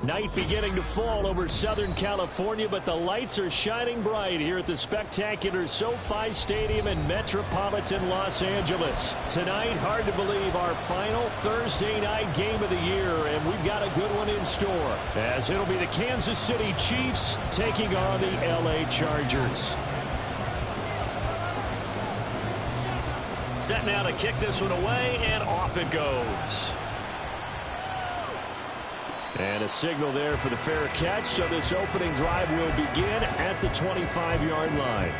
Night beginning to fall over Southern California, but the lights are shining bright here at the spectacular SoFi Stadium in metropolitan Los Angeles. Tonight, hard to believe, our final Thursday night game of the year, and we've got a good one in store, as it'll be the Kansas City Chiefs taking on the LA Chargers. Set now to kick this one away, and off it goes. And a signal there for the fair catch, so this opening drive will begin at the 25-yard line.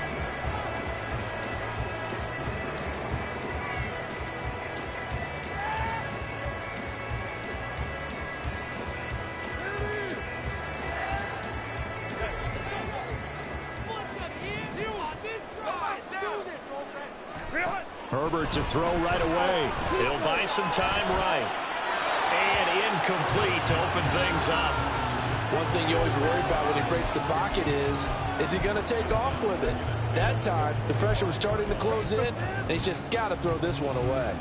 Herbert to throw right away. He'll buy some time right. And incomplete to open things up. One thing you always worry about when he breaks the pocket is he going to take off with it? That time, the pressure was starting to close in, and he's just got to throw this one away.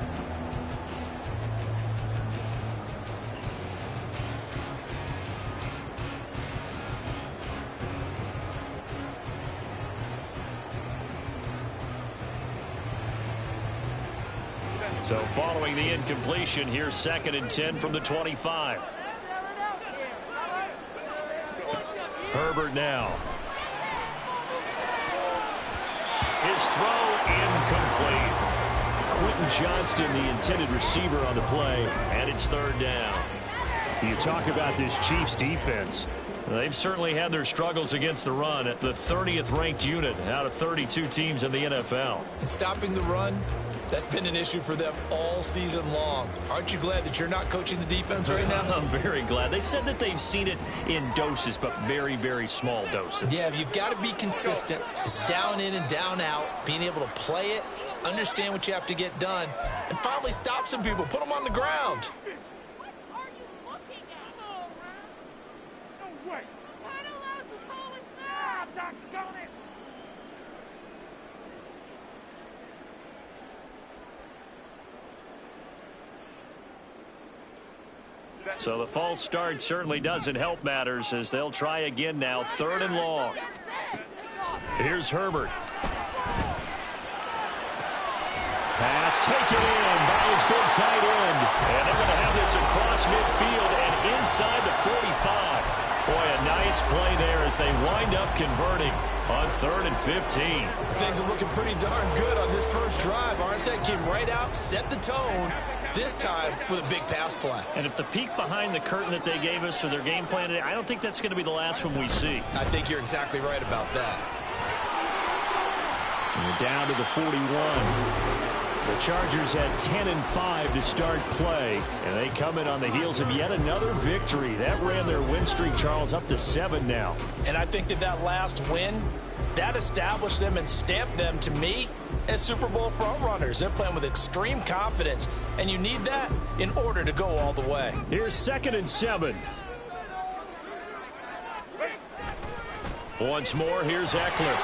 So following the incompletion, here's 2nd and 10 from the 25. Herbert now. His throw incomplete. Quentin Johnston, the intended receiver on the play, and it's 3rd down. You talk about this Chiefs defense. They've certainly had their struggles against the run at the 30th ranked unit out of 32 teams in the NFL. And stopping the run, that's been an issue for them all season long. Aren't you glad that you're not coaching the defense right now? I'm very glad. They said that they've seen it in doses, but very, very small doses. Yeah, you've got to be consistent. It's down in and down out, being able to play it, understand what you have to get done, and finally stop some people, put them on the ground. So the false start certainly doesn't help matters as they'll try again now, 3rd and long. Here's Herbert. Pass taken in by his big tight end. And they're going to have this across midfield and inside the 45. Boy, a nice play there as they wind up converting on 3rd and 15. Things are looking pretty darn good on this first drive, aren't they? Came right out, set the tone. This time with a big pass play. And if the peek behind the curtain that they gave us for their game plan today, I don't think that's going to be the last one we see. I think you're exactly right about that. And we're down to the 41. The Chargers had 10 and 5 to start play, and they come in on the heels of yet another victory. That ran their win streak, Charles, up to 7 now. And I think that last win, that established them and stamped them, to me, as Super Bowl frontrunners. They're playing with extreme confidence, and you need that in order to go all the way. Here's 2nd and 7. Once more, here's Eckler.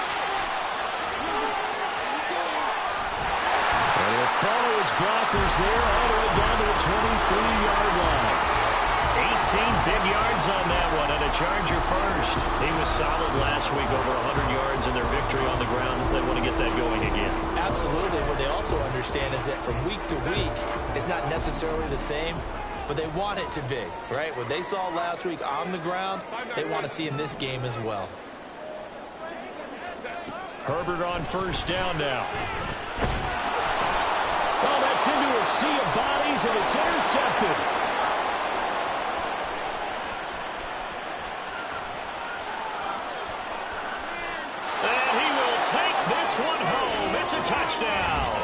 And he'll follow his blockers there all the way down to the 23-yard line. 18 big yards on that one, and a Charger first. He was solid last week, over 100 yards in their victory on the ground. They want to get that going again. Absolutely. What they also understand is that from week to week, it's not necessarily the same, but they want it to be, right? What they saw last week on the ground, they want to see in this game as well. Herbert on 1st down now. Well, that's into a sea of bodies, and it's intercepted. One home. It's a touchdown.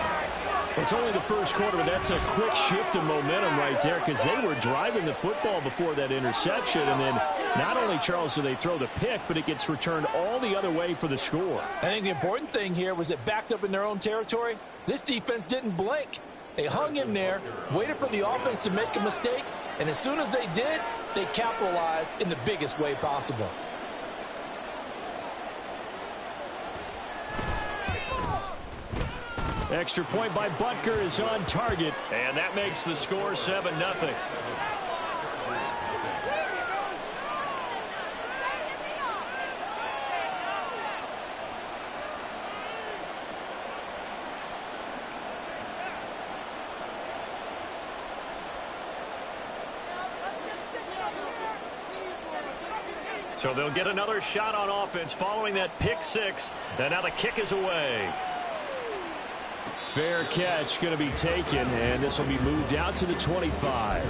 It's only the first quarter, but that's a quick shift of momentum right there because they were driving the football before that interception. And then not only, Charles, do they throw the pick, but it gets returned all the other way for the score. I think the important thing here was it backed up in their own territory. This defense didn't blink. They hung in there, waited for the offense to make a mistake, and as soon as they did, they capitalized in the biggest way possible. Extra point by Butker is on target, and that makes the score 7-0. So they'll get another shot on offense following that pick six. And now the kick is away. Fair catch going to be taken, and this will be moved out to the 25.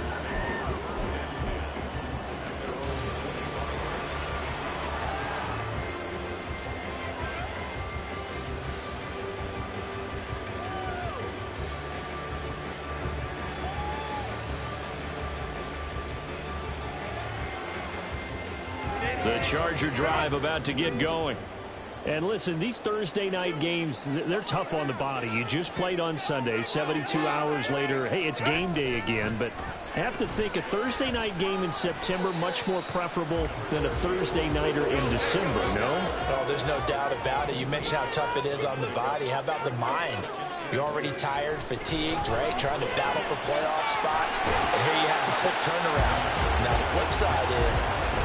The Charger drive about to get going. And listen, these Thursday night games, they're tough on the body. You just played on Sunday, 72 hours later. Hey, it's game day again, but I have to think a Thursday night game in September much more preferable than a Thursday nighter in December, no? Oh, there's no doubt about it. You mentioned how tough it is on the body. How about the mind? You're already tired, fatigued, right? Trying to battle for playoff spots. And here you have the quick turnaround. Now, the flip side is,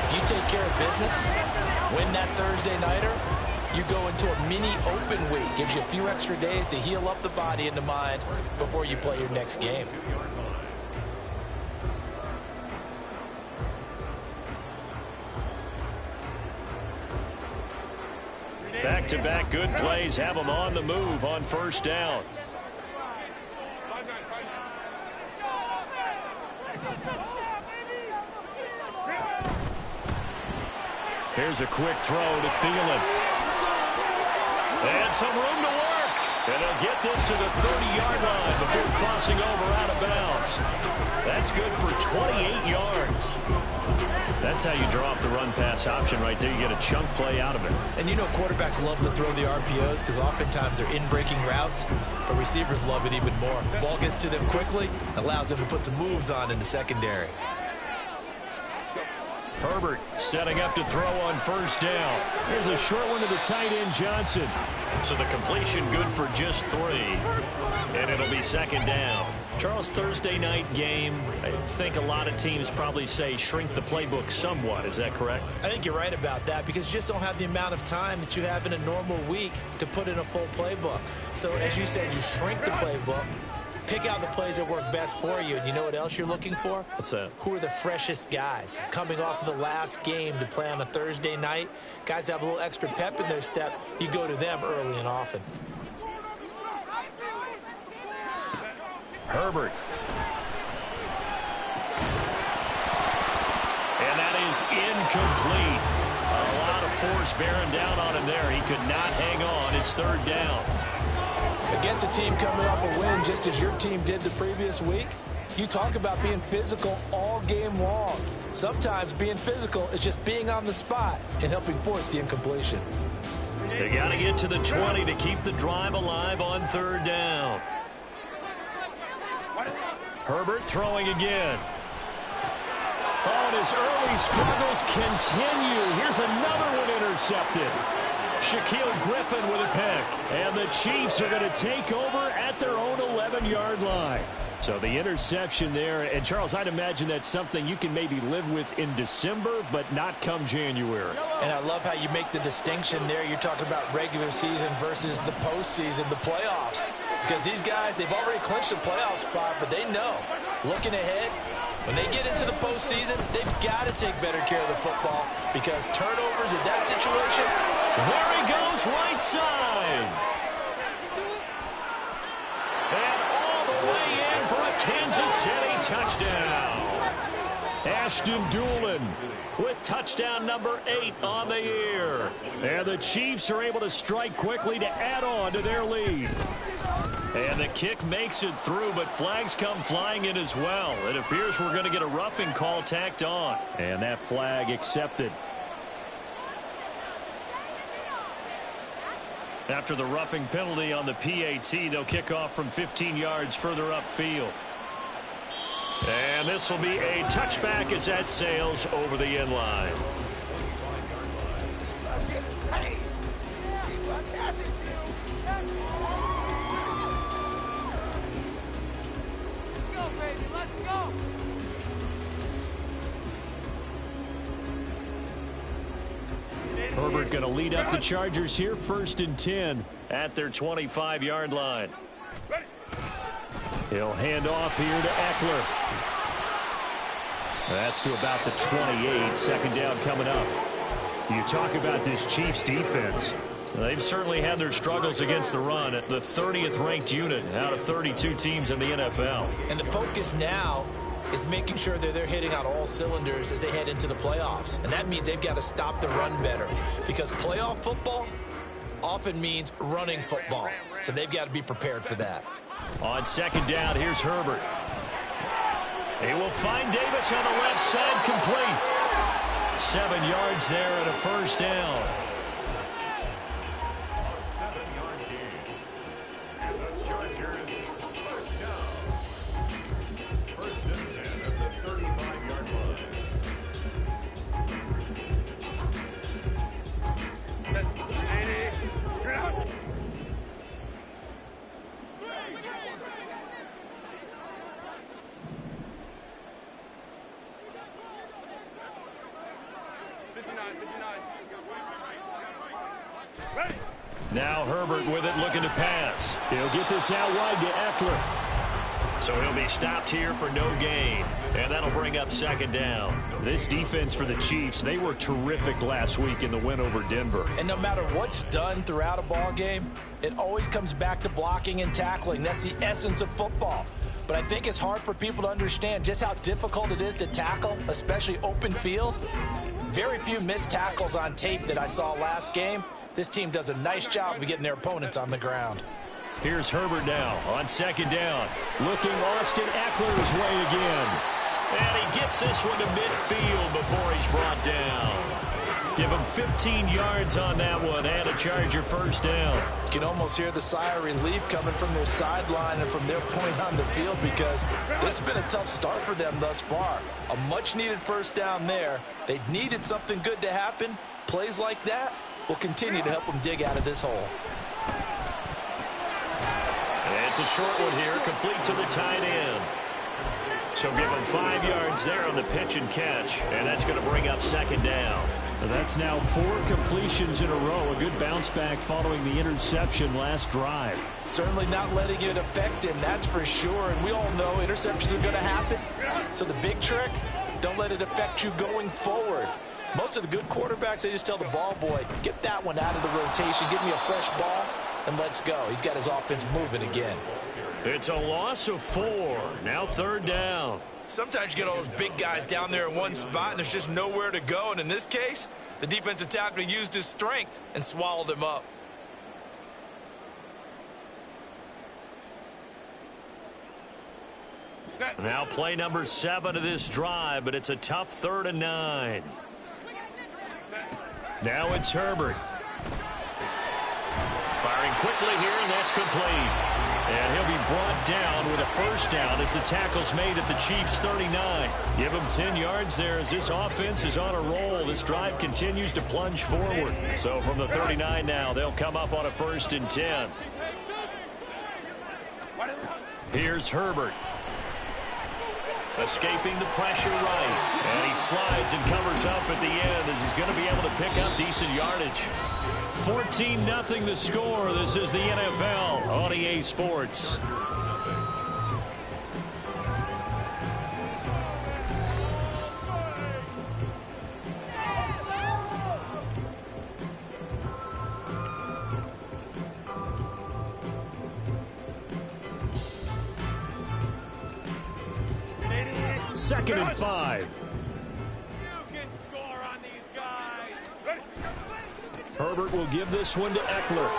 if you take care of business, win that Thursday nighter, you go into a mini open week. Gives you a few extra days to heal up the body and the mind before you play your next game. Back-to-back good plays have them on the move on first down. Here's a quick throw to Thielen. And some room to work. And they'll get this to the 30-yard line before crossing over out of bounds. That's good for 28 yards. That's how you draw up the run-pass option right there. You get a chunk play out of it. And you know quarterbacks love to throw the RPOs because oftentimes they're in-breaking routes, but receivers love it even more. The ball gets to them quickly, allows them to put some moves on in the secondary. Herbert setting up to throw on first down. Here's a short one to the tight end, Johnson. So the completion good for just 3. And it'll be second down. Charles, Thursday night game, I think a lot of teams probably say shrink the playbook somewhat. Is that correct? I think you're right about that because you just don't have the amount of time that you have in a normal week to put in a full playbook. So as you said, you shrink the playbook. Pick out the plays that work best for you. And you know what else you're looking for? What's that? Who are the freshest guys coming off of the last game to play on a Thursday night? Guys have a little extra pep in their step. You go to them early and often. Herbert. And that is incomplete. A lot of force bearing down on him there. He could not hang on. It's third down. Against a team coming off a win just as your team did the previous week, you talk about being physical all game long. Sometimes being physical is just being on the spot and helping force the incompletion. They got to get to the 20 to keep the drive alive on third down. Herbert throwing again. Oh, and his early struggles continue. Here's another one intercepted. Shaquille Griffin with a pick. And the Chiefs are going to take over at their own 11-yard line. So the interception there. And, Charles, I'd imagine that's something you can maybe live with in December, but not come January. And I love how you make the distinction there. You're talking about regular season versus the postseason, the playoffs. Because these guys, they've already clinched a playoff spot, but they know, looking ahead, when they get into the postseason, they've got to take better care of the football because turnovers in that situation. There he goes, right side. And all the way in for a Kansas City touchdown. Ashton Doolin with touchdown number 8 on the year. And the Chiefs are able to strike quickly to add on to their lead. And the kick makes it through, but flags come flying in as well. It appears we're going to get a roughing call tacked on. And that flag accepted. After the roughing penalty on the PAT, they'll kick off from 15 yards further upfield. And this will be a touchback as that sails over the end line. Herbert going to lead up the Chargers here, 1st and 10 at their 25-yard line. He'll hand off here to Eckler. That's to about the 28. Second down coming up. You talk about this Chiefs defense. They've certainly had their struggles against the run at the 30th ranked unit out of 32 teams in the NFL. And the focus now is making sure that they're hitting on all cylinders as they head into the playoffs. And that means they've got to stop the run better, because playoff football often means running football. So they've got to be prepared for that. On second down, here's Herbert. He will find Davis on the left side, complete. 7 yards there and a first down. Now Herbert with it, looking to pass. He'll get this out wide to Eckler. So he'll be stopped here for no gain. And that'll bring up second down. This defense for the Chiefs, they were terrific last week in the win over Denver. And no matter what's done throughout a ball game, it always comes back to blocking and tackling. That's the essence of football. But I think it's hard for people to understand just how difficult it is to tackle, especially open field. Very few missed tackles on tape that I saw last game. This team does a nice job of getting their opponents on the ground. Here's Herbert now on second down. Looking Austin Eckler's way again. And he gets this one to midfield before he's brought down. Give him 15 yards on that one and a Charger first down. You can almost hear the sigh of relief coming from their sideline and from their point on the field, because this has been a tough start for them thus far. A much-needed first down there. They needed something good to happen. Plays like that will continue to help them dig out of this hole. It's a short one here, complete to the tight end. So give him 5 yards there on the pitch and catch, and that's going to bring up second down. That's now 4 completions in a row. A good bounce back following the interception last drive. Certainly not letting it affect him, that's for sure. And we all know interceptions are going to happen. So the big trick, don't let it affect you going forward. Most of the good quarterbacks, they just tell the ball boy, get that one out of the rotation, give me a fresh ball, and let's go. He's got his offense moving again. It's a loss of 4. Now third down. Sometimes you get all those big guys down there in one spot, and there's just nowhere to go. And in this case, the defensive tackle used his strength and swallowed him up. Now play number 7 of this drive, but it's a tough 3rd and 9. Now it's Herbert. Firing quickly here, and that's complete. And he'll be brought down with a first down as the tackle's made at the Chiefs' 39. Give him 10 yards there as this offense is on a roll. This drive continues to plunge forward. So from the 39 now, they'll come up on a 1st and 10. Here's Herbert. Escaping the pressure right. And he slides and covers up at the end as he's going to be able to pick up decent yardage. 14-0 the score. This is the NFL on EA Sports. Second and 5. Herbert will give this one to Eckler.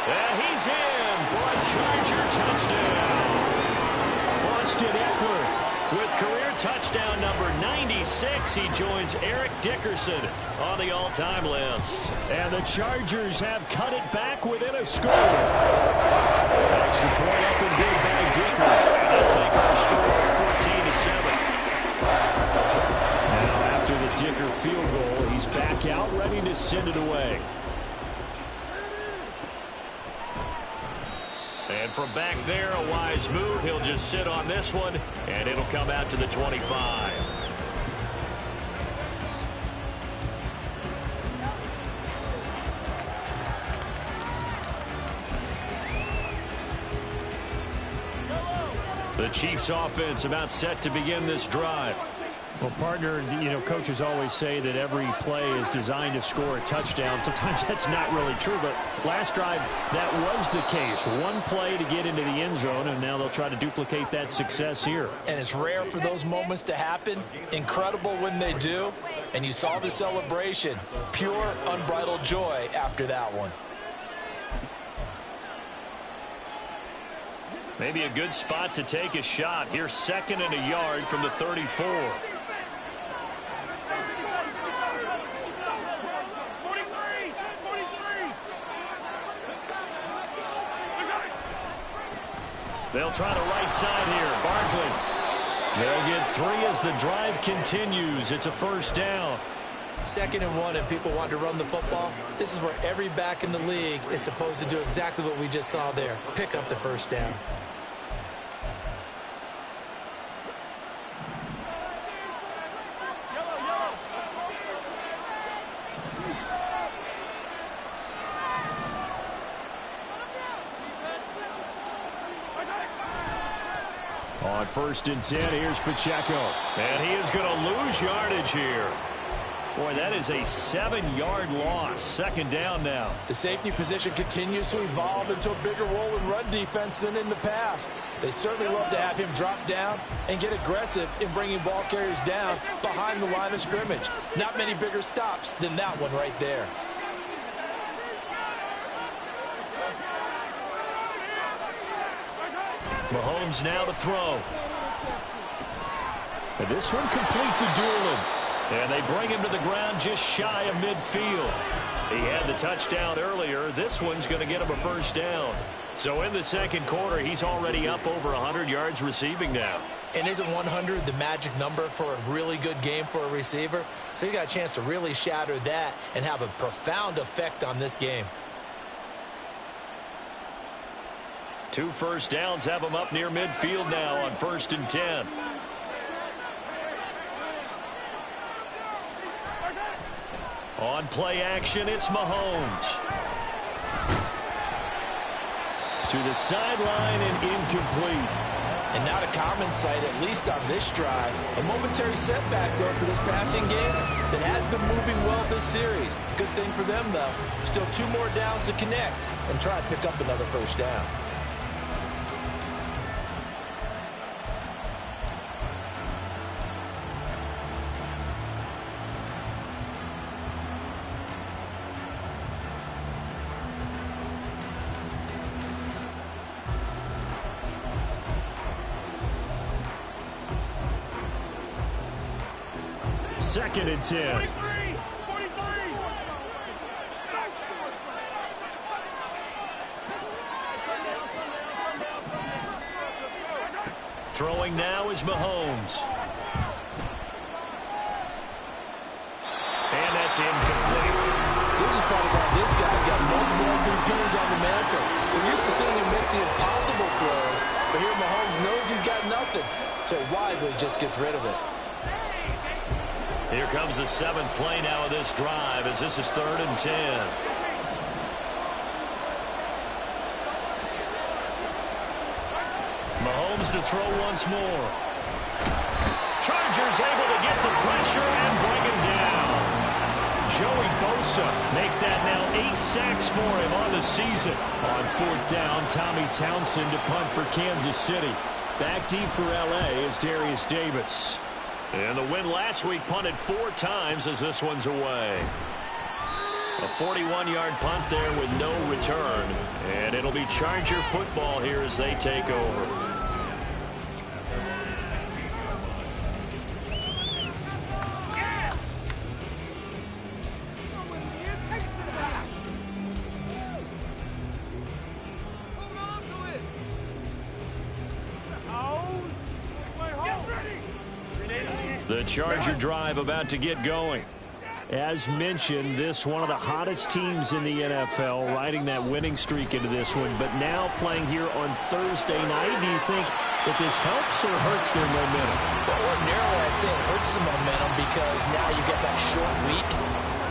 And he's in for a Charger touchdown. Austin Eckler with career touchdown number 96. He joins Eric Dickerson on the all-time list. And the Chargers have cut it back within a score. Extra point up and good by Dicker. That'll make our score 14-7. Now after the Dicker field goal, he's back out ready to send it away. And from back there, a wise move. He'll just sit on this one, and it'll come out to the 25. The Chiefs offense about set to begin this drive. Well, partner, coaches always say that every play is designed to score a touchdown. Sometimes that's not really true, but last drive, that was the case. One play to get into the end zone, and now they'll try to duplicate that success here. And it's rare for those moments to happen. Incredible when they do. And you saw the celebration. Pure, unbridled joy after that one. Maybe a good spot to take a shot. Here's 2nd and a yard from the 34. They'll try the right side here. Barkley. They'll get 3 as the drive continues. It's a first down. 2nd and 1, and people want to run the football. This is where every back in the league is supposed to do exactly what we just saw there. Pick up the first down. On 1st and 10, here's Pacheco. And he is going to lose yardage here. Boy, that is a 7-yard loss. 2nd down now. The safety position continues to evolve into a bigger role in run defense than in the past. They certainly love to have him drop down and get aggressive in bringing ball carriers down behind the line of scrimmage. Not many bigger stops than that one right there. Mahomes now to throw. And this one complete to Doolin. And they bring him to the ground just shy of midfield. He had the touchdown earlier. This one's going to get him a first down. So in the 2nd quarter, he's already up over 100 yards receiving now. And isn't 100 the magic number for a really good game for a receiver? So he got a chance to really shatter that and have a profound effect on this game. 2 first downs have him up near midfield now on 1st and 10. On play action, it's Mahomes. To the sideline and incomplete. And not a common sight, at least on this drive. A momentary setback, though, for this passing game that has been moving well this series. Good thing for them, though. Still 2 more downs to connect and try to pick up another first down. Second and 10. Throwing now is Mahomes. And that's incomplete. This is probably why this guy's got multiple MVPs on the mantle. We're used to seeing him make the impossible throws, but here Mahomes knows he's got nothing, so wisely just gets rid of it. Here comes the 7th play now of this drive as this is 3rd and 10. Mahomes to throw once more. Chargers able to get the pressure and bring him down. Joey Bosa make that now 8 sacks for him on the season. On 4th down, Tommy Townsend to punt for Kansas City. Back deep for L.A. is Darius Davis. And the win last week punted 4 times as this one's away. A 41-yard punt there with no return. And it'll be Charger football here as they take over. The Charger drive about to get going. As mentioned, this one of the hottest teams in the NFL, riding that winning streak into this one, but now playing here on Thursday night. Do you think that this helps or hurts their momentum? Well, ordinarily, I'd say it hurts the momentum because now you get that short week.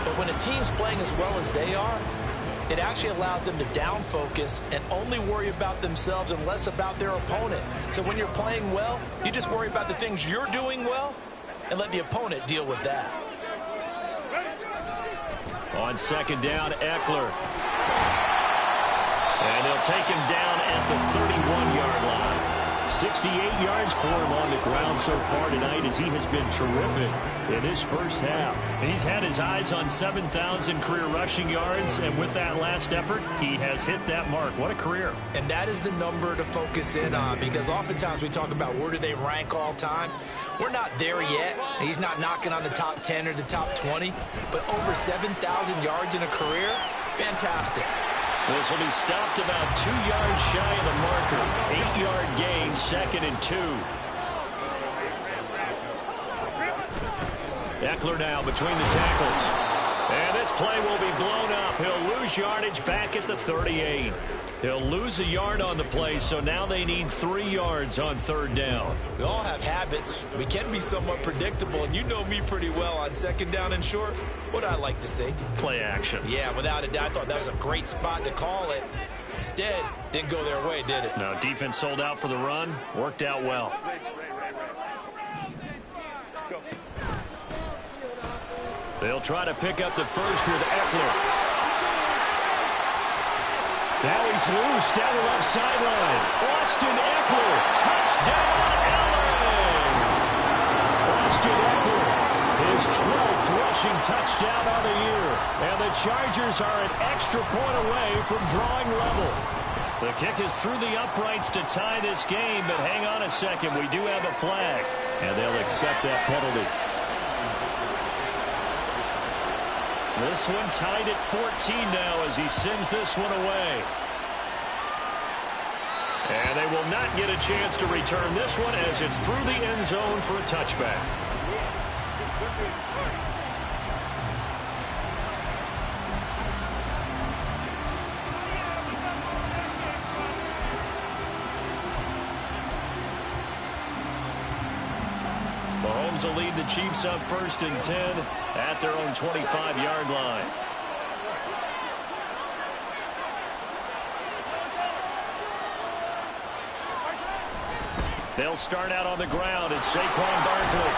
But when a team's playing as well as they are, it actually allows them to down focus and only worry about themselves and less about their opponent. So when you're playing well, you just worry about the things you're doing well, and let the opponent deal with that. On second down, Eckler. And they'll take him down at the 31-yard line. 68 yards for him on the ground so far tonight as he has been terrific in his first half. He's had his eyes on 7,000 career rushing yards, and with that last effort, he has hit that mark. What a career. And that is the number to focus in on, because oftentimes we talk about where do they rank all time. We're not there yet. He's not knocking on the top 10 or the top 20, but over 7,000 yards in a career, fantastic. This will be stopped about 2 yards shy of the marker. 8-yard gain, 2nd and 2. Eckler now between the tackles. And this play will be blown up. He'll lose yardage back at the 38. He'll lose a yard on the play, so now they need 3 yards on third down. We all have habits. We can be somewhat predictable, and you know me pretty well on second down and short. What I like to see? Play action. Yeah, without a doubt. I thought that was a great spot to call it. Instead, didn't go their way, did it? No, defense sold out for the run. Worked out well. They'll try to pick up the first with Eckler. Now he's loose down the left sideline. Austin Eckler, touchdown, Allen! Austin Eckler, his 12th rushing touchdown on the year. And the Chargers are an extra point away from drawing level. The kick is through the uprights to tie this game, but hang on a second, we do have a flag. And they'll accept that penalty. This one tied at 14 now as he sends this one away. And they will not get a chance to return this one as it's through the end zone for a touchback. Mahomes will lead the Chiefs up 1st and 10 at their own 25-yard line. They'll start out on the ground. It's Saquon Barkley.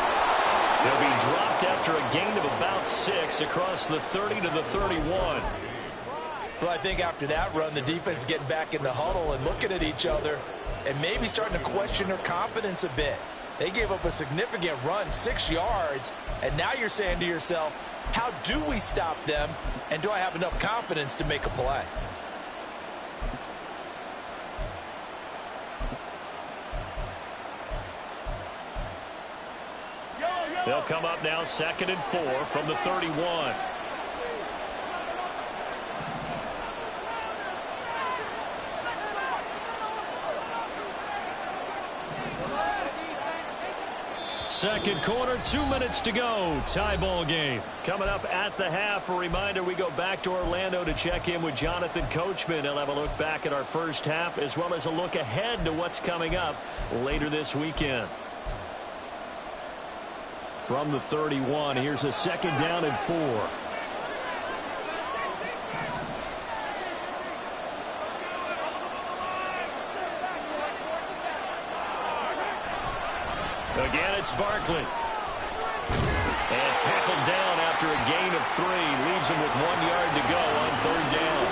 He'll be dropped after a gain of about 6 across the 30 to the 31. Well, I think after that run, the defense is getting back in the huddle and looking at each other and maybe starting to question their confidence a bit. They gave up a significant run, 6 yards, and now you're saying to yourself, how do we stop them, and do I have enough confidence to make a play? They'll come up now 2nd and 4 from the 31. Second quarter, 2 minutes to go. Tie ball game. Coming up at the half, a reminder we go back to Orlando to check in with Jonathan Coachman. He'll have a look back at our first half as well as a look ahead to what's coming up later this weekend. From the 31, here's a 2nd down and 4. Again, it's Barkley. And tackled down after a gain of 3. Leaves him with 1 yard to go on 3rd down.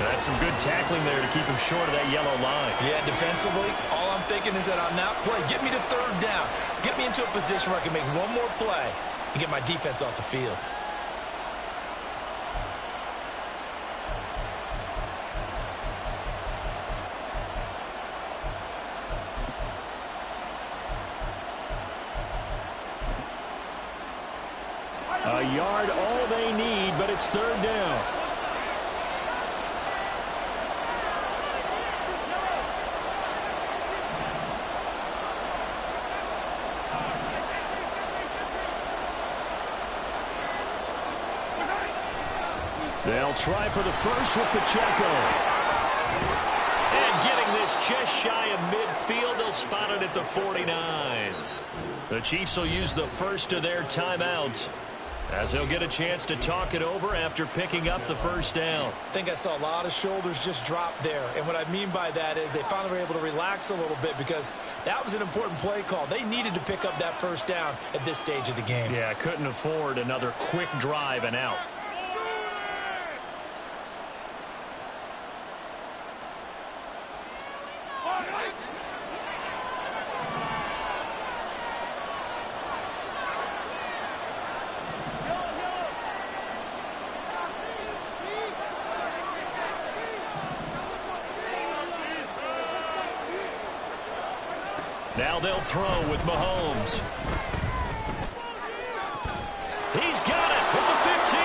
That's some good tackling there to keep him short of that yellow line. Yeah, defensively, all I'm thinking is that on that play, get me to 3rd down. Get me into a position where I can make one more play and get my defense off the field. A yard, all they need, but it's 3rd down. They'll try for the first with Pacheco. And getting this just shy of midfield, they'll spot it at the 49. The Chiefs will use the first of their timeouts. as he'll get a chance to talk it over after picking up the first down. I think I saw a lot of shoulders just drop there. And what I mean by that is they finally were able to relax a little bit because that was an important play call. They needed to pick up that first down at this stage of the game. Yeah, couldn't afford another quick drive and out. Now they'll throw with Mahomes. He's got it with the 15.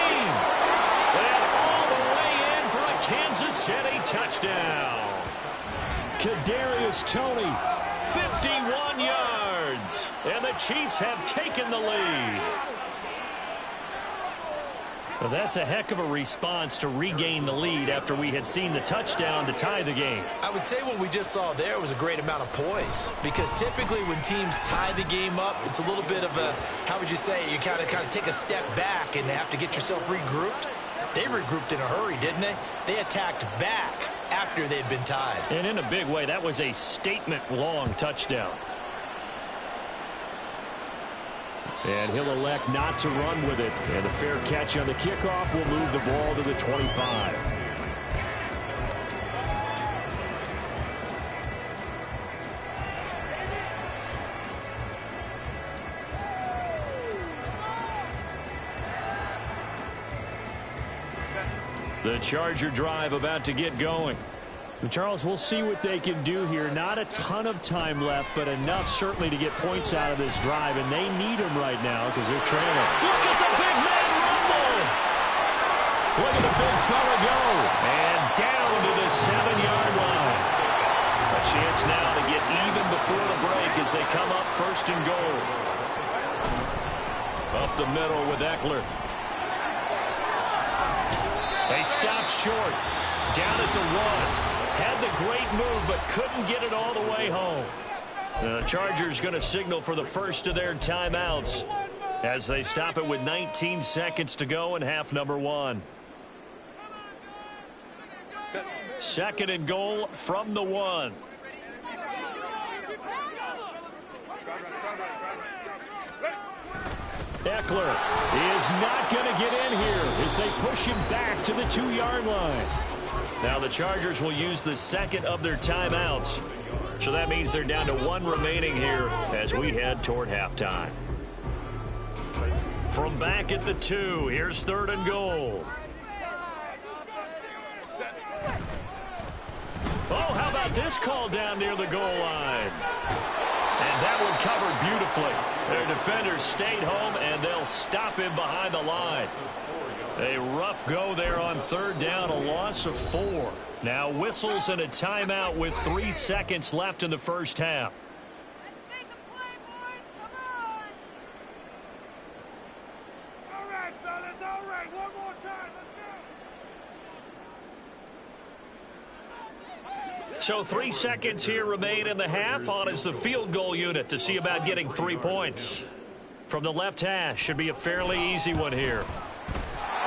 And all the way in for a Kansas City touchdown. Kadarius Toney, 51 yards. And the Chiefs have taken the lead. Well, that's a heck of a response to regain the lead after we had seen the touchdown to tie the game. I would say what we just saw there was a great amount of poise, because typically when teams tie the game up, it's a little bit of a, how would you say, you kind of take a step back and have to get yourself regrouped. They regrouped in a hurry, didn't they? They attacked back after they'd been tied. And in a big way, that was a statement-long touchdown. And he'll elect not to run with it. And a fair catch on the kickoff will move the ball to the 25. The Charger drive about to get going. And Charles, we'll see what they can do here. Not a ton of time left, but enough certainly to get points out of this drive, and they need them right now because they're trailing. Look at the big man rumble! Look at the big fella go! And down to the 7-yard line. A chance now to get even before the break as they come up first and goal. Up the middle with Eckler. They stop short. Down at the 1. Had the great move, but couldn't get it all the way home. The Chargers going to signal for the first of their timeouts as they stop it with 19 seconds to go in half number 1. Second and goal from the 1. Eckler is not going to get in here as they push him back to the 2-yard line. Now the Chargers will use the second of their timeouts. So that means they're down to 1 remaining here as we head toward halftime. From back at the 2, here's third and goal. Oh, how about this call down near the goal line? And that one covered beautifully. Their defenders stayed home, and they'll stop him behind the line. A rough go there on third down, a loss of 4. Now whistles and a timeout with 3 seconds left in the first half. Let's make a play, boys. Come on. All right, fellas. All right. One more time. Let's go. So 3 seconds here remain in the half. On is the field goal unit to see about getting 3 points. From the left hash, should be a fairly easy one here.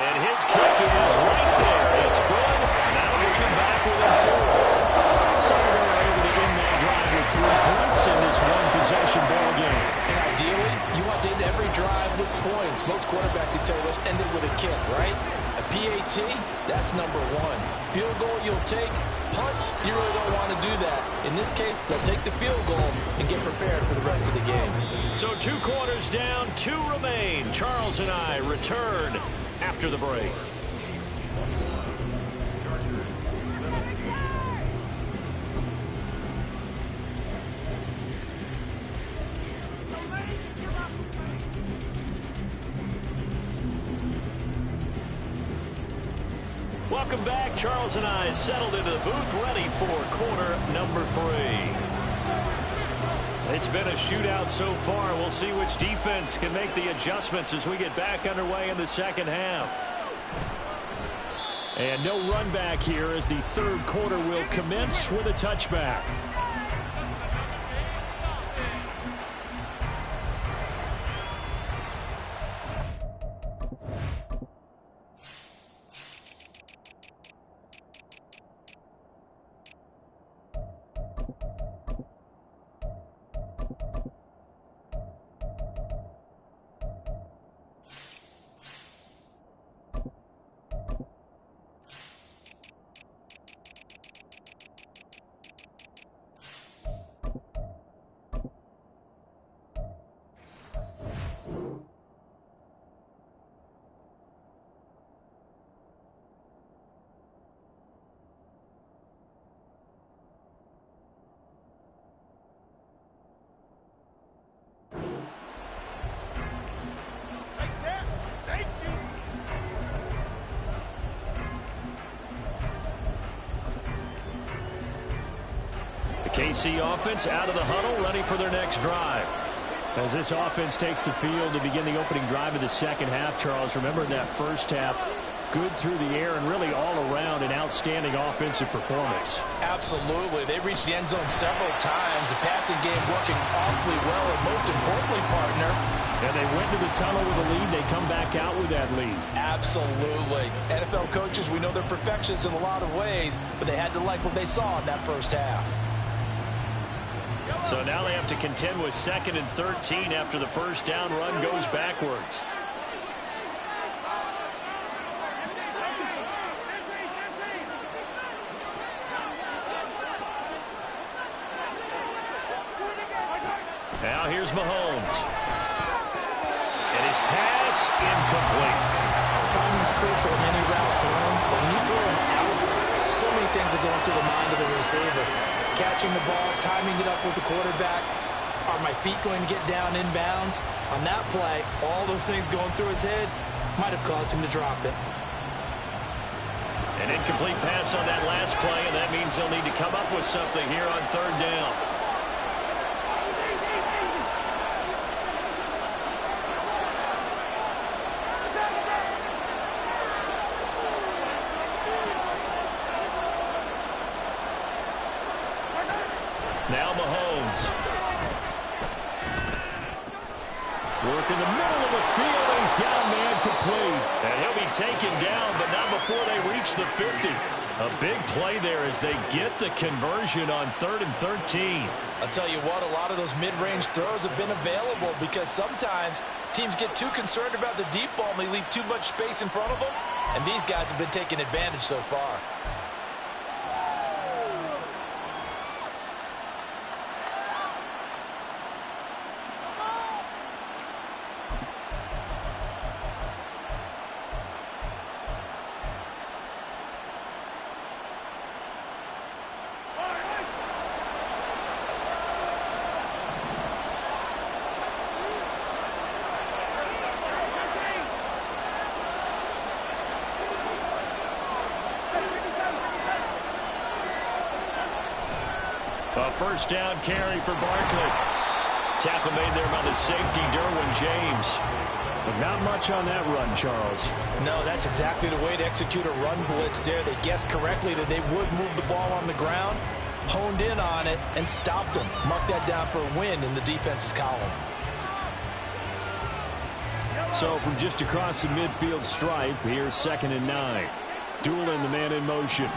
And his kick is right there. It's good. Now looking back within 4. So they're able to end that drive with 3 points in this one-possession ball game. And ideally, you want to end every drive with points. Most quarterbacks, you tell us, end it with a kick, right? A PAT, that's number 1. Field goal you'll take. Punts, you really don't want to do that. In this case, they'll take the field goal and get prepared for the rest of the game. So 2 quarters down, 2 remain. Charles and I return after the break. Welcome back. Charles and I settled into the booth, ready for quarter number 3. It's been a shootout so far. We'll see which defense can make the adjustments as we get back underway in the second half. And no run back here as the third quarter will commence with a touchback. KC offense out of the huddle, ready for their next drive. As this offense takes the field to begin the opening drive of the second half, Charles, remember in that first half, good through the air and really all around an outstanding offensive performance. Absolutely. They reached the end zone several times. The passing game working awfully well, and most importantly, partner. And they went to the tunnel with a lead. They come back out with that lead. Absolutely. NFL coaches, we know they're perfectionists in a lot of ways, but they had to like what they saw in that first half. So now they have to contend with 2nd and 13 after the first down run goes backwards. Now here's Mahomes. And his pass incomplete. Timing is crucial in any route thrown, but when you throw it out, so many things are going through the mind of the receiver. Catching the ball, timing it up with the quarterback. Are my feet going to get down inbounds? On that play, all those things going through his head might have caused him to drop it. An incomplete pass on that last play, and that means they'll need to come up with something here on 3rd down. Now Mahomes. Work in the middle of the field, and he's got a man complete. And he'll be taken down, but not before they reach the 50. A big play there as they get the conversion on 3rd and 13. I'll tell you what, a lot of those mid-range throws have been available because sometimes teams get too concerned about the deep ball and they leave too much space in front of them. And these guys have been taking advantage so far. A first down carry for Barkley. Tackle made there by the safety, Derwin James. But not much on that run, Charles. No, that's exactly the way to execute a run blitz there. They guessed correctly that they would move the ball on the ground, honed in on it, and stopped them. Mark that down for a win in the defense's column. So from just across the midfield stripe, here's 2nd and 9. Doolin, the man in motion.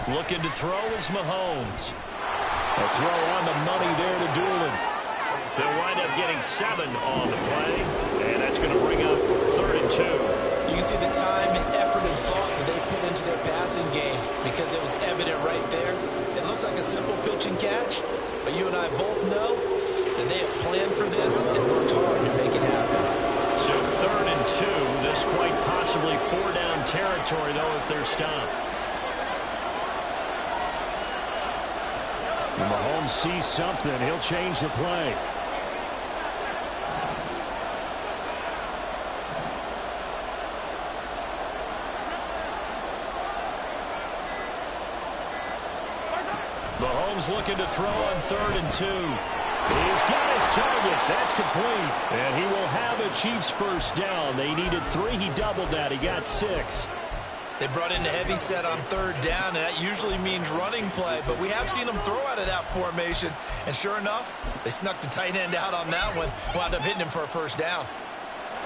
Looking to throw is Mahomes. A throw on the money there to Doolin. They'll wind up getting 7 on the play, and that's going to bring up 3rd and 2. You can see the time and effort and thought that they put into their passing game because it was evident right there. It looks like a simple pitch and catch, but you and I both know that they have planned for this and worked hard to make it happen. So 3rd and 2, this quite possibly 4-down territory, though, if they're stopped. When Mahomes sees something, he'll change the play. Mahomes looking to throw on 3rd and 2. He's got his target. That's complete. And he will have a Chiefs first down. They needed 3. He doubled that. He got 6. They brought in the heavy set on 3rd down, and that usually means running play. But we have seen them throw out of that formation. And sure enough, they snuck the tight end out on that one. Wound up hitting him for a first down.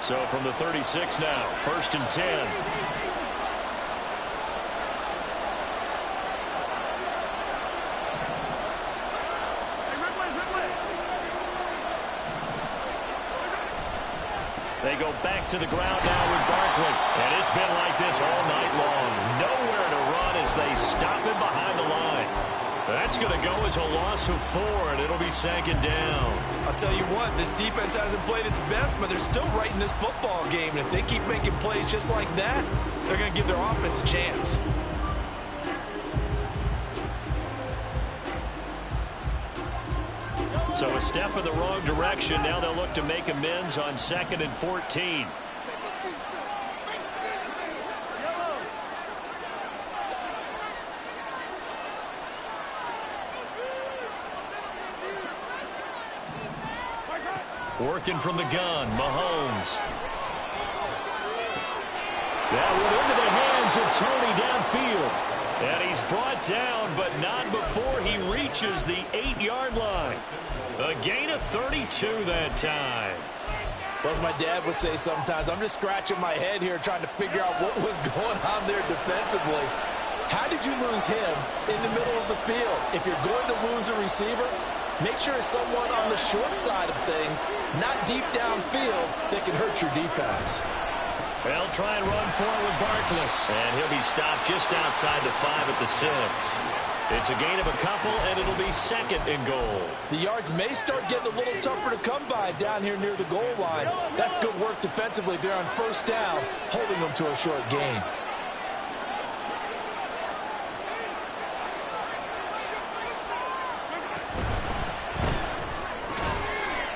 So from the 36 now, 1st and 10. They go back to the ground now with Barkley. And it's been like this all night long. Nowhere to run as they stop him behind the line. That's going to go as a loss of 4, and it'll be 2nd down. I'll tell you what, this defense hasn't played its best, but they're still right in this football game. And if they keep making plays just like that, they're going to give their offense a chance. So a step in the wrong direction. Now they'll look to make amends on 2nd and 14. Working from the gun, Mahomes. That one into the hands of Tony downfield. And he's brought down, but not before he reaches the 8-yard line. A gain of 32 that time. Well, as my dad would say sometimes, I'm just scratching my head here trying to figure out what was going on there defensively. How did you lose him in the middle of the field? If you're going to lose a receiver, make sure it's someone on the short side of things, not deep downfield, that can hurt your defense. They'll try and run for it with Barkley. And he'll be stopped just outside the 5 at the 6. It's a gain of a couple, and it'll be second and goal. The yards may start getting a little tougher to come by down here near the goal line. That's good work defensively. They're on first down, holding them to a short gain.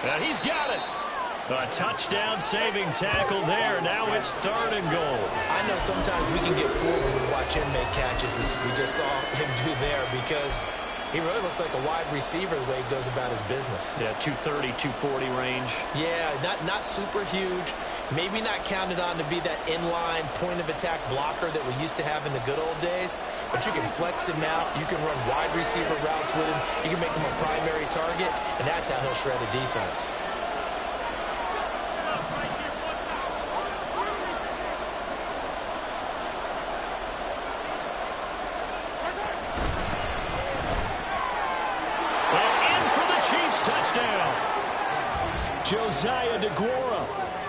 And he's got it. A touchdown-saving tackle there. Now it's third and goal. I know sometimes we can get fooled when we watch him make catches, as we just saw him do there, because he really looks like a wide receiver the way he goes about his business. Yeah, 230, 240 range. Yeah, not super huge. Maybe not counted on to be that inline point-of-attack blocker that we used to have in the good old days. But you can flex him out. You can run wide receiver routes with him. You can make him a primary target, and that's how he'll shred a defense. Touchdown. Josiah DeGuara,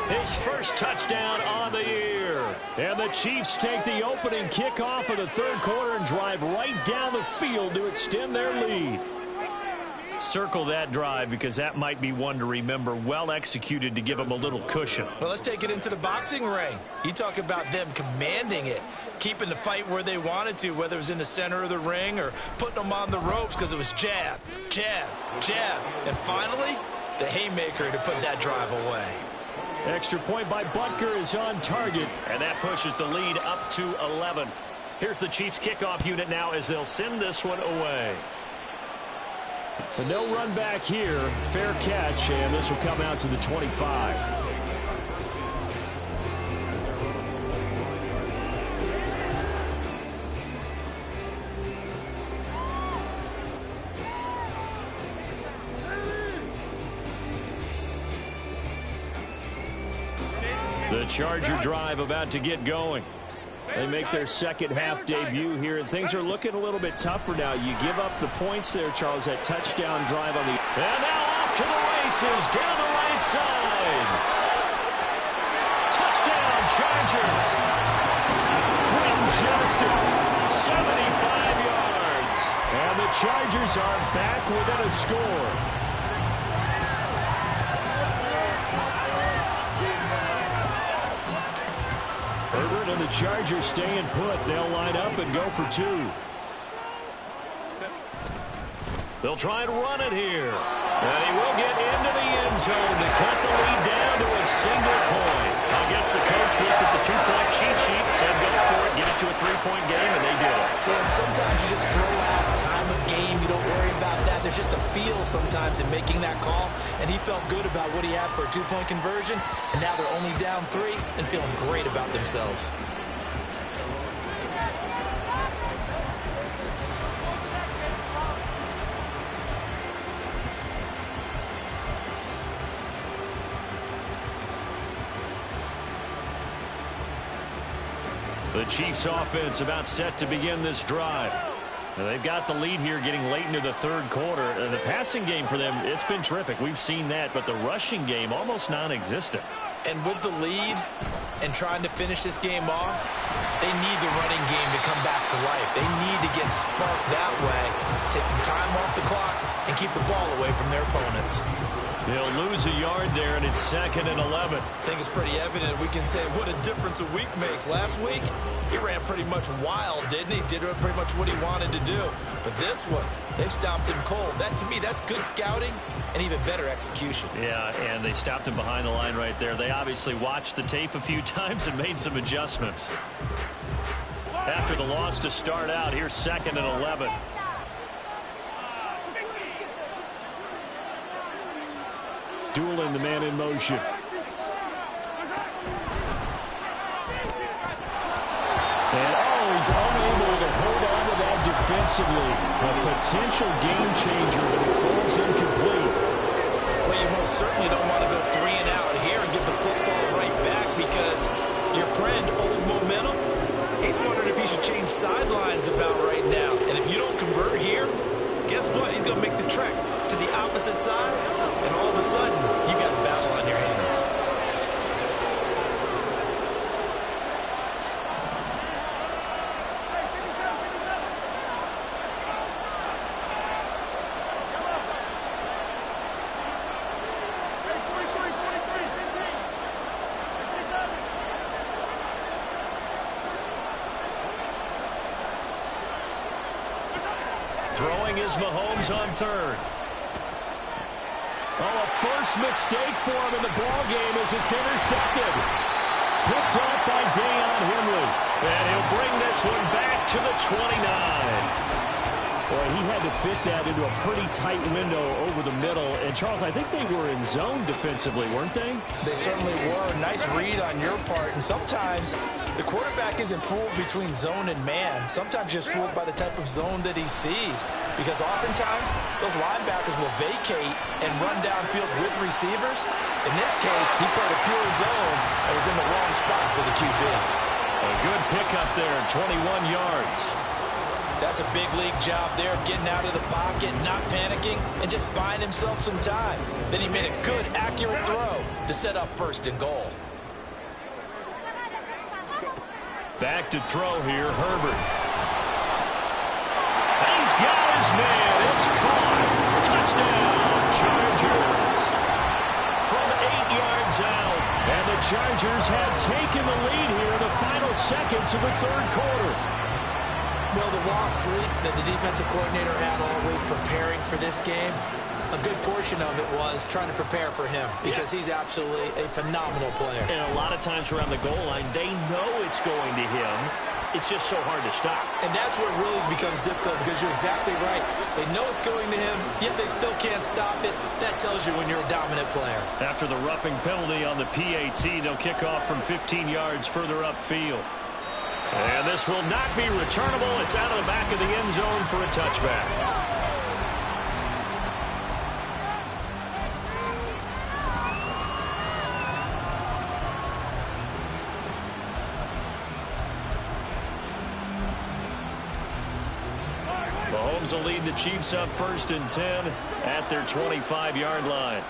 his first touchdown on the year. And the Chiefs take the opening kickoff of the third quarter and drive right down the field to extend their lead. Circle that drive because that might be one to remember. Well executed to give them a little cushion. Well, let's take it into the boxing ring. You talk about them commanding it, keeping the fight where they wanted to, whether it was in the center of the ring or putting them on the ropes because it was jab, jab, jab. And finally, the haymaker to put that drive away. Extra point by Butker is on target, and that pushes the lead up to 11. Here's the Chiefs kickoff unit now as they'll send this one away. And no run back here. Fair catch, and this will come out to the 25. The Charger drive about to get going. They make their second half debut here, and things are looking a little bit tougher now. You give up the points there, Charles, that touchdown drive on the... And now off to the races, down the right side. Touchdown, Chargers. Quentin Johnston, 75 yards. And the Chargers are back within a score. Herbert and the Chargers staying put. They'll line up and go for 2. They'll try and run it here. And he will get into the end zone to cut the lead down to a single point. I guess the coach looked at the 2-point cheat sheet and said, go for it, get it to a 3-point game, and they did it. Yeah, and sometimes you just throw out time of game. You don't worry about that. There's just a feel sometimes in making that call, and he felt good about what he had for a 2-point conversion, and now they're only down 3 and feeling great about themselves. The Chiefs offense about set to begin this drive. Now they've got the lead here getting late into the third quarter. The passing game for them, it's been terrific. We've seen that, but the rushing game almost non-existent. And with the lead and trying to finish this game off, they need the running game to come back to life. They need to get sparked that way, take some time off the clock, and keep the ball away from their opponents. They'll lose a yard there, and it's 2nd and 11. I think it's pretty evident. We can say what a difference a week makes. Last week, he ran pretty much wild, didn't he? Did pretty much what he wanted to do. But this one, they've stopped him cold. That, to me, that's good scouting and even better execution. Yeah, and they stopped him behind the line right there. They obviously watched the tape a few times and made some adjustments. After the loss to start out, here's 2nd and 11. Dueling the man in motion. And he's unable to hold on to that defensively. A potential game changer, but it falls incomplete. Well, you most certainly don't want to go 3 and out here and get the football right back because your friend, Old Momentum, he's wondering if he should change sidelines about right now. And if you don't convert here, guess what? He's going to make the trek to the opposite side, and all of a sudden, you got a battle on your hands. Throwing is Mahomes on third. A first mistake for him in the ball game as it's intercepted. Picked up by Deion Henry. And he'll bring this one back to the 29. Boy, he had to fit that into a pretty tight window over the middle. And, Charles, I think they were in zone defensively, weren't they? They certainly were. Nice read on your part. And sometimes the quarterback isn't fooled between zone and man. Sometimes just fooled by the type of zone that he sees. Because oftentimes, those linebackers will vacate and run downfield with receivers. In this case, he played a pure zone and was in the wrong spot for the QB. A good pickup there, 21 yards. That's a big league job there of getting out of the pocket, not panicking, and just buying himself some time. Then he made a good, accurate throw to set up first and goal. Back to throw here, Herbert. He's got his man. It's caught. Touchdown, Chargers. From 8 yards out. And the Chargers have taken the lead here in the final seconds of the third quarter. Well, the lost sleep that the defensive coordinator had all week preparing for this game, a good portion of it was trying to prepare for him because he's absolutely a phenomenal player. And a lot of times around the goal line, they know it's going to him. It's just so hard to stop. And that's where it really becomes difficult because you're exactly right. They know it's going to him, yet they still can't stop it. That tells you when you're a dominant player. After the roughing penalty on the PAT, they'll kick off from 15 yards further upfield. And this will not be returnable. It's out of the back of the end zone for a touchback. Mahomes will lead the Chiefs up 1st and 10 at their 25-yard line.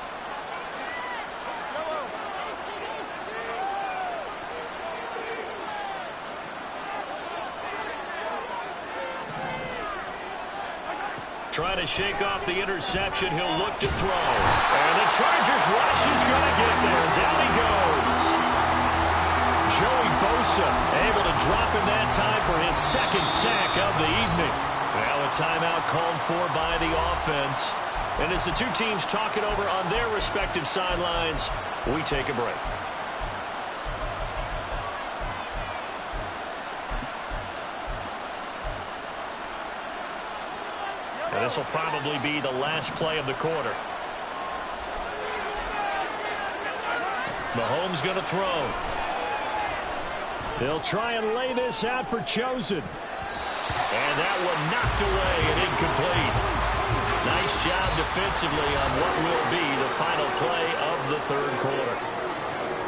Trying to shake off the interception. He'll look to throw. And the Chargers rush is going to get there. Down he goes. Joey Bosa able to drop him that time for his second sack of the evening. Now a timeout called for by the offense. And as the two teams talk it over on their respective sidelines, we take a break. And this will probably be the last play of the quarter. Mahomes going to throw. They'll try and lay this out for Chosen. And that one knocked away and incomplete. Nice job defensively on what will be the final play of the third quarter.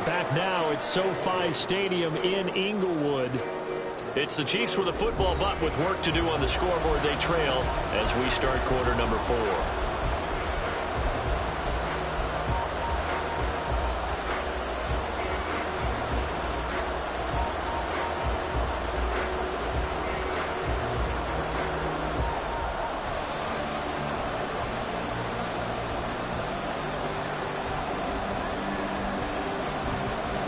Back now at SoFi Stadium in Inglewood. It's the Chiefs with a football, but with work to do on the scoreboard, they trail as we start quarter number 4.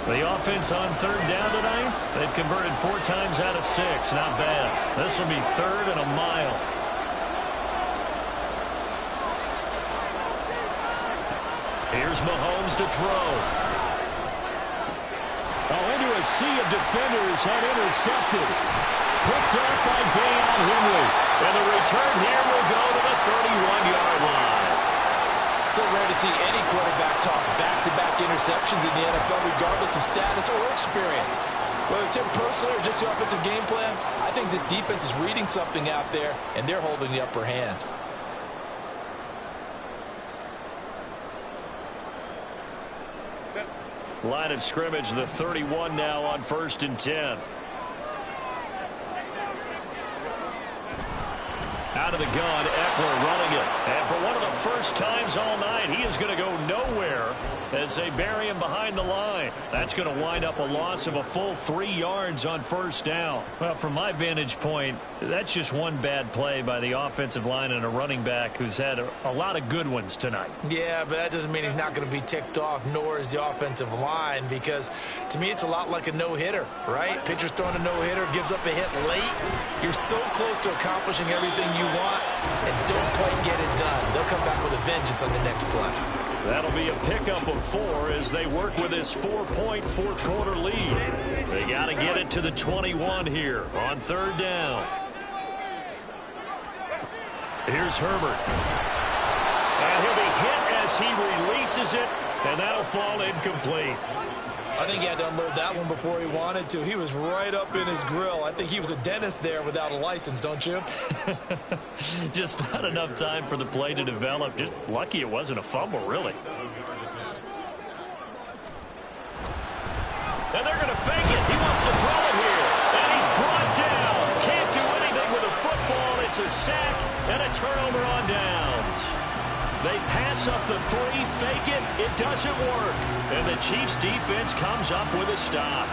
The offense on third down tonight, they've converted 4 times out of 6. Not bad. This will be 3rd and a mile. Here's Mahomes to throw. Into a sea of defenders and intercepted. Picked up by Deion Henry. And the return here will go to the 31-yard line. so rare to see any quarterback toss back-to-back interceptions in the NFL, regardless of status or experience. Whether it's him personally or just the offensive game plan, I think this defense is reading something out there, and they're holding the upper hand. Line of scrimmage, the 31 now on 1st and 10. Out of the gun, Eckler running it. And for one of the first times all night, he is going to go nowhere as they bury him behind the line. That's going to wind up a loss of a full 3 yards on 1st down. Well, from my vantage point, that's just one bad play by the offensive line and a running back who's had a lot of good ones tonight. Yeah, but that doesn't mean he's not going to be ticked off, nor is the offensive line, because to me it's a lot like a no-hitter, right? Pitcher's throwing a no-hitter, gives up a hit late. You're so close to accomplishing everything you want and don't quite get it done. They'll come back with a vengeance on the next play. That'll be a pickup of 4 as they work with this 4-point fourth-quarter lead. They got to get it to the 21 here on 3rd down. Here's Herbert. And he'll be hit as he releases it, and that'll fall incomplete. I think he had to unload that one before he wanted to. He was right up in his grill. I think he was a dentist there without a license, don't you? Just not enough time for the play to develop. Just lucky it wasn't a fumble, really. And they're going to fake it. He wants to throw it here. And he's brought down. Can't do anything with a football. It's a sack and a turnover on downs. They pass up the 3, fake it. It doesn't work. And the Chiefs defense comes up with a stop.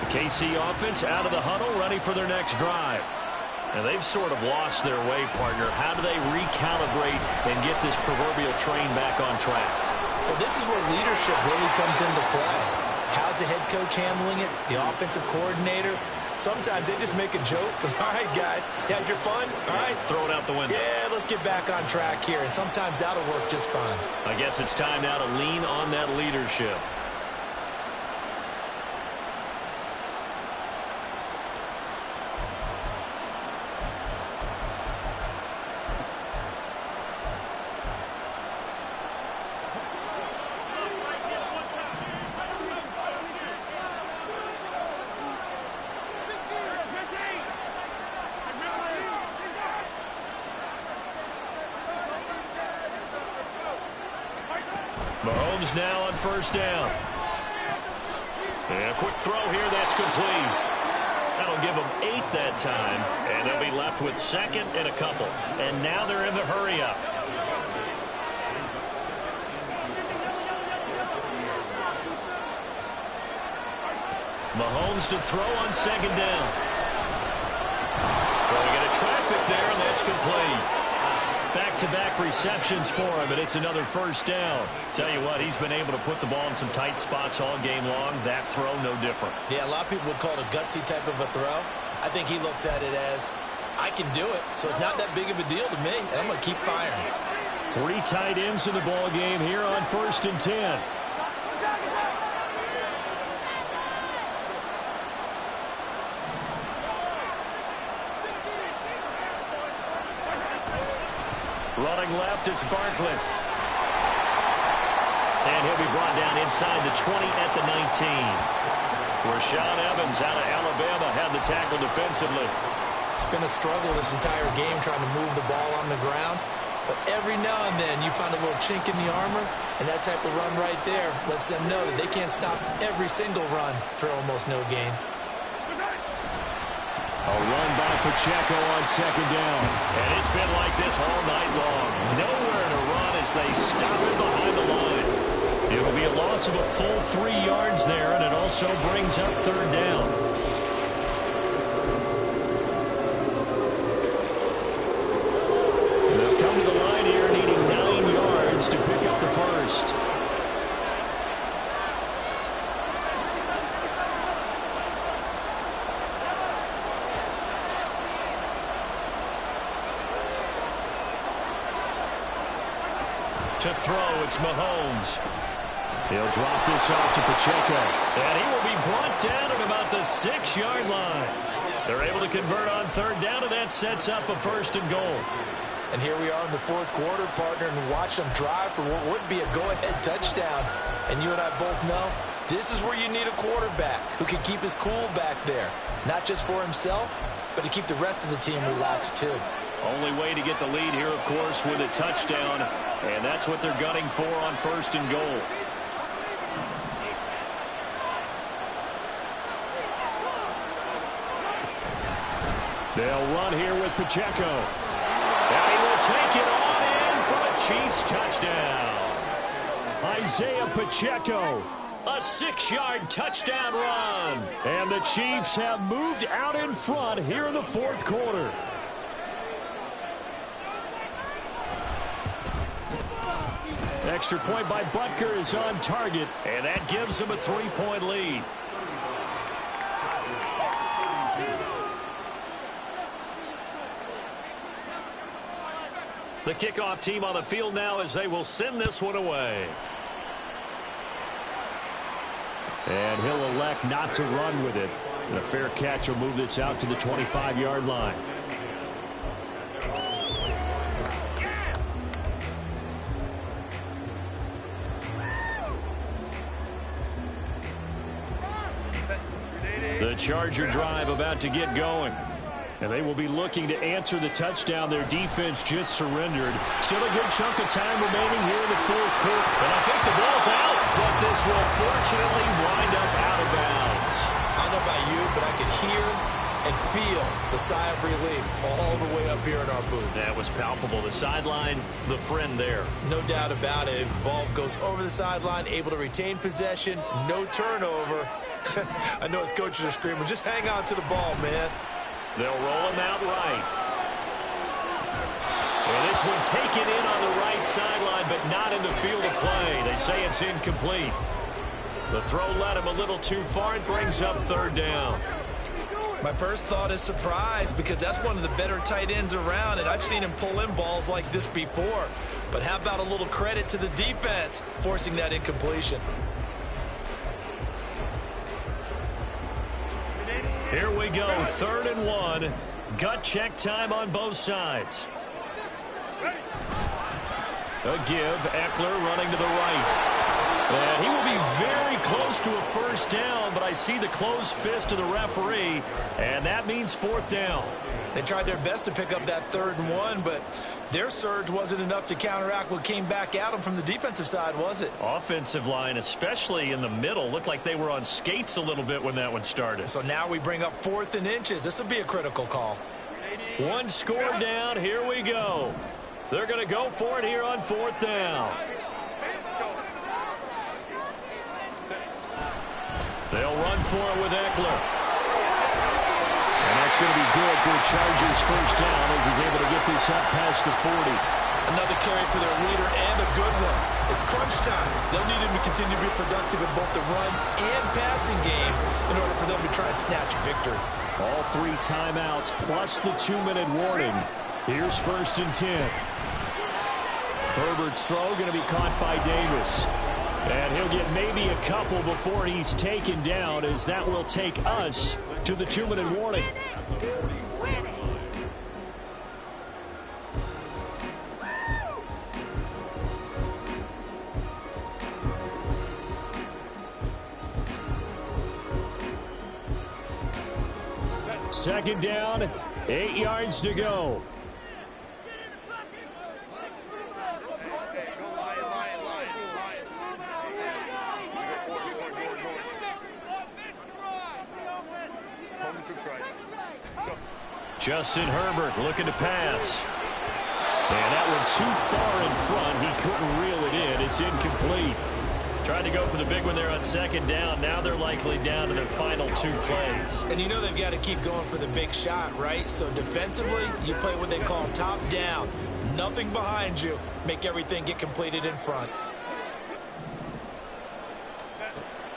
The KC offense out of the huddle, ready for their next drive. And they've sort of lost their way, partner. How do they recalibrate and get this proverbial train back on track? Well, this is where leadership really comes into play. How's the head coach handling it? The offensive coordinator? Sometimes they just make a joke. All right, guys, you had your fun? All right. Throw it out the window. Yeah, let's get back on track here. And sometimes that'll work just fine. I guess it's time now to lean on that leadership. Mahomes now on 1st down. And a quick throw here, that's complete. That'll give them 8 that time, and they'll be left with 2nd and a couple. And now they're in the hurry-up. Mahomes to throw on 2nd down. Throwing into traffic there, and that's complete. Back-to-back receptions for him, and it's another 1st down. Tell you what, he's been able to put the ball in some tight spots all game long. That throw, no different. Yeah, a lot of people would call it a gutsy type of a throw. I think he looks at it as, I can do it, so it's not that big of a deal to me, and I'm going to keep firing. 3 tight ends in the ball game here on 1st and 10. Running left, it's Barkley. And he'll be brought down inside the 20 at the 19. Rashaan Evans out of Alabama had the tackle defensively. It's been a struggle this entire game trying to move the ball on the ground. But every now and then you find a little chink in the armor, and that type of run right there lets them know that they can't stop every single run for almost no gain. A run by Pacheco on 2nd down. And it's been like this all night long. Nowhere to run as they stop it behind the line. It'll be a loss of a full 3 yards there, and it also brings up 3rd down. They'll come to the line here needing 9 yards to pick up the 1st. To throw, it's Mahomes. He'll drop this off to Pacheco. And he will be brought down at about the 6-yard line. They're able to convert on third down, and that sets up a 1st and goal. And here we are in the 4th quarter, partner, and watch them drive for what would be a go-ahead touchdown. And you and I both know this is where you need a quarterback who can keep his cool back there, not just for himself, but to keep the rest of the team relaxed too. Only way to get the lead here, of course, with a touchdown, and that's what they're gunning for on 1st and goal. They'll run here with Pacheco. And he will take it on in for a Chiefs touchdown. Isaiah Pacheco, a 6-yard touchdown run. And the Chiefs have moved out in front here in the 4th quarter. Extra point by Butker is on target, and that gives them a 3-point lead. The kickoff team on the field now as they will send this one away. And he'll elect not to run with it. And a fair catch will move this out to the 25-yard line. The Charger drive about to get going. And they will be looking to answer the touchdown their defense just surrendered. Still a good chunk of time remaining here in the 4th quarter. And I think the ball's out, but this will fortunately wind up out of bounds. I don't know about you, but I could hear and feel the sigh of relief all the way up here in our booth. That was palpable. The sideline, the friend there. No doubt about it. Ball goes over the sideline, able to retain possession, no turnover. I know his coaches are screaming, just hang on to the ball, man. They'll roll him out right. And this one taken in on the right sideline, but not in the field of play. They say it's incomplete. The throw led him a little too far. It brings up 3rd down. My first thought is surprise, because that's one of the better tight ends around, and I've seen him pull in balls like this before. But how about a little credit to the defense forcing that incompletion? Here we go, 3rd and 1. Gut check time on both sides. A give, Eckler running to the right. And he will be very close to a 1st down, but I see the closed fist of the referee, and that means 4th down. They tried their best to pick up that 3rd and 1, but their surge wasn't enough to counteract what came back at them from the defensive side, was it? Offensive line, especially in the middle, looked like they were on skates a little bit when that one started. So now we bring up 4th and inches. This will be a critical call. One score down. Here we go. They're going to go for it here on 4th down. They'll run for it with Eckler. And that's going to be good for the Chargers' 1st down as he's able to get this up past the 40. Another carry for their leader and a good one. It's crunch time. They'll need him to continue to be productive in both the run and passing game in order for them to try and snatch a victory. All 3 timeouts plus the 2-minute warning. Here's 1st and 10. Herbert's throw going to be caught by Davis. And he'll get maybe a couple before he's taken down, as that will take us to the 2-minute warning. Second down, 8 yards to go. Justin Herbert looking to pass. And that one too far in front. He couldn't reel it in. It's incomplete. Tried to go for the big one there on 2nd down. Now they're likely down to their final 2 plays. And you know they've got to keep going for the big shot, right? So defensively, you play what they call top down. Nothing behind you. Make everything get completed in front.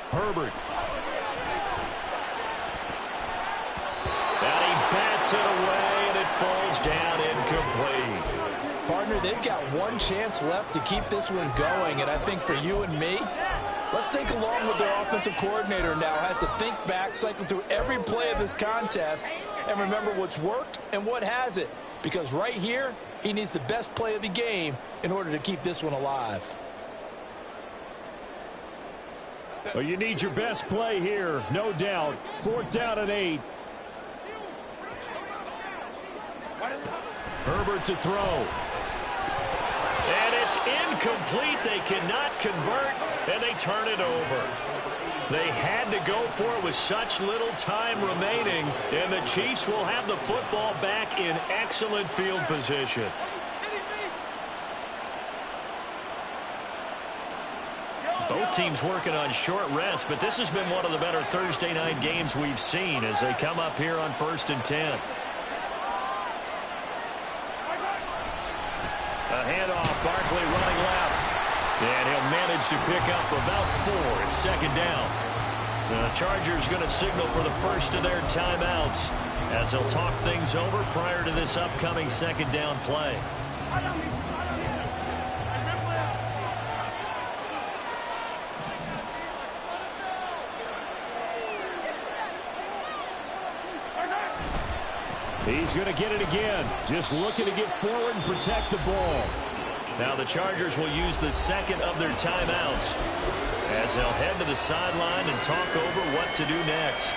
Herbert. And he bats it away, and it falls down incomplete. Partner, they've got one chance left to keep this one going, and I think for you and me, Let's think along with their offensive coordinator now. Has to think back, cycle through every play of this contest, and remember what's worked and what hasn't. Because right here, he needs the best play of the game in order to keep this one alive. Well, you need your best play here, no doubt. 4th down and 8. Herbert to throw. And it's incomplete. They cannot convert, and they turn it over. They had to go for it with such little time remaining, and the Chiefs will have the football back in excellent field position. Both teams working on short rest, but this has been one of the better Thursday night games we've seen as they come up here on 1st and 10. A handoff, Barkley running left. And he'll manage to pick up about 4 at 2nd down. The Chargers going to signal for the first of their timeouts as they'll talk things over prior to this upcoming 2nd down play. He's going to get it again. Just looking to get forward and protect the ball. Now the Chargers will use the 2nd of their timeouts as they'll head to the sideline and talk over what to do next.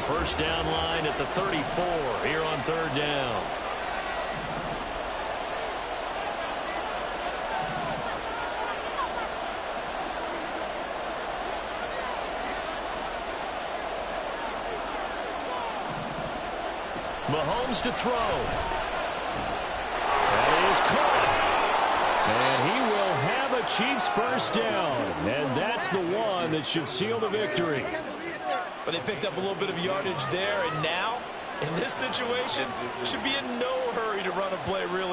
First down line at the 34 here on 3rd down. Mahomes to throw. That is caught. And he will have a Chiefs first down. And that's the one that should seal the victory. But they picked up a little bit of yardage there, and now, in this situation, should be in no hurry to run a play really